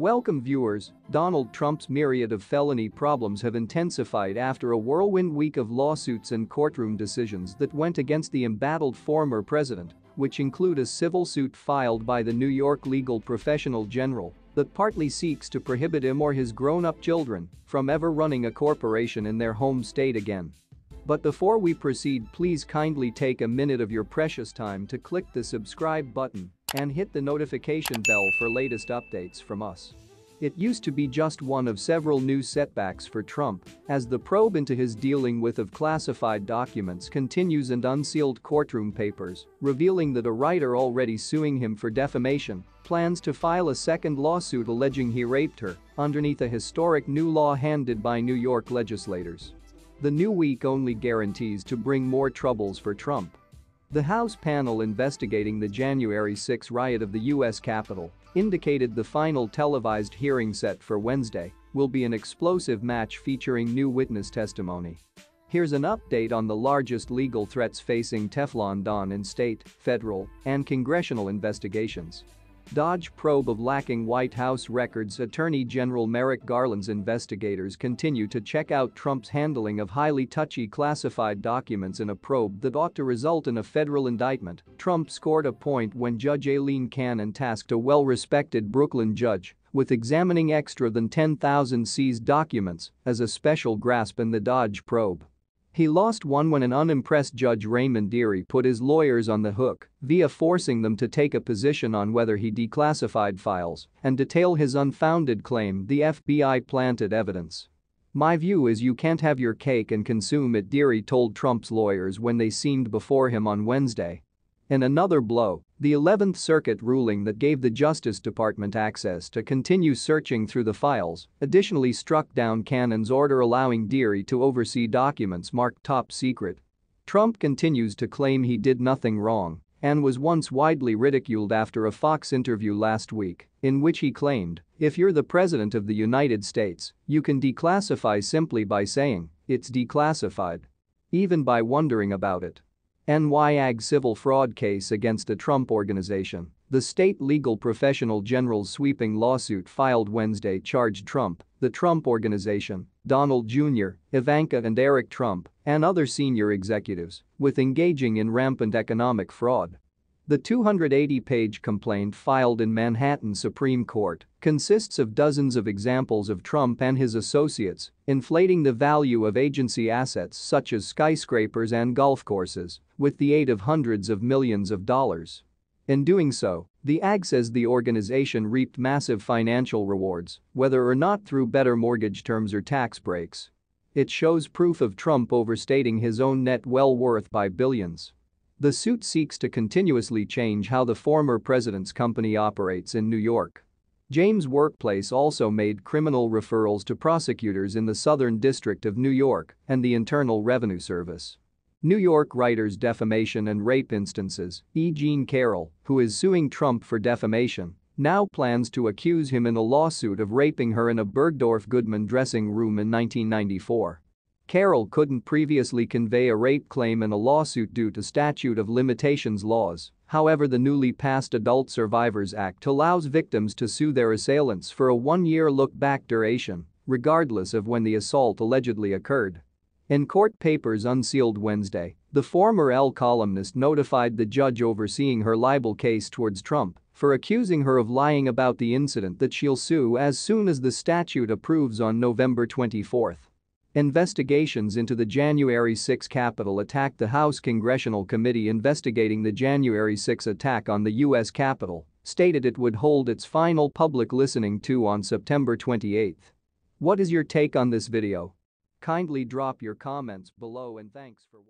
Welcome viewers. Donald Trump's myriad of felony problems have intensified after a whirlwind week of lawsuits and courtroom decisions that went against the embattled former president, which include a civil suit filed by the New York legal professional general that partly seeks to prohibit him or his grown-up children from ever running a corporation in their home state again. But before we proceed, please kindly take a minute of your precious time to click the subscribe button and hit the notification bell for latest updates from us. It used to be just one of several new setbacks for Trump as the probe into his dealing with of classified documents continues and unsealed courtroom papers revealing that a writer already suing him for defamation plans to file a second lawsuit alleging he raped her underneath a historic new law handed by New York legislators. The new week only guarantees to bring more troubles for Trump. The House panel investigating the January 6 riot of the U.S. Capitol indicated the final televised hearing set for Wednesday will be an explosive match featuring new witness testimony. Here's an update on the largest legal threats facing Teflon Don in state, federal, and congressional investigations. Dodge probe of lacking White House records. Attorney General Merrick Garland's investigators continue to check out Trump's handling of highly touchy classified documents in a probe that ought to result in a federal indictment. Trump scored a point when Judge Aileen Cannon tasked a well-respected Brooklyn judge with examining extra than 10,000 seized documents as a special grasp in the Dodge probe. He lost one when an unimpressed Judge Raymond Dearie put his lawyers on the hook via forcing them to take a position on whether he declassified files and detail his unfounded claim the FBI planted evidence. "My view is you can't have your cake and consume it," Dearie told Trump's lawyers when they seemed before him on Wednesday. In another blow, the 11th Circuit ruling that gave the Justice Department access to continue searching through the files additionally struck down Cannon's order allowing Dearie to oversee documents marked top secret. Trump continues to claim he did nothing wrong and was once widely ridiculed after a Fox interview last week in which he claimed, "If you're the president of the United States, you can declassify simply by saying, 'It's declassified.' Even by wondering about it." NYAG civil fraud case against the Trump Organization. The state legal professional general's sweeping lawsuit filed Wednesday charged Trump, the Trump Organization, Donald Jr., Ivanka and Eric Trump, and other senior executives with engaging in rampant economic fraud. The 280-page complaint filed in Manhattan Supreme Court consists of dozens of examples of Trump and his associates inflating the value of agency assets such as skyscrapers and golf courses with the aid of hundreds of millions of dollars. In doing so, the AG says the organization reaped massive financial rewards, whether or not through better mortgage terms or tax breaks. It shows proof of Trump overstating his own net worth by billions. The suit seeks to continuously change how the former president's company operates in New York. James' workplace also made criminal referrals to prosecutors in the Southern District of New York and the Internal Revenue Service. New York writer's defamation and rape instances. Jean Carroll, who is suing Trump for defamation, now plans to accuse him in a lawsuit of raping her in a Bergdorf Goodman dressing room in 1994. Carroll couldn't previously convey a rape claim in a lawsuit due to statute of limitations laws. However, the newly passed Adult Survivors Act allows victims to sue their assailants for a one-year look-back duration, regardless of when the assault allegedly occurred. In court papers unsealed Wednesday, the former Elle columnist notified the judge overseeing her libel case towards Trump for accusing her of lying about the incident that she'll sue as soon as the statute approves on November 24. Investigations into the January 6 Capitol attack. The House Congressional Committee investigating the January 6 attack on the U.S. Capitol stated it would hold its final public listening to on September 28. What is your take on this video? Kindly drop your comments below and thanks for watching.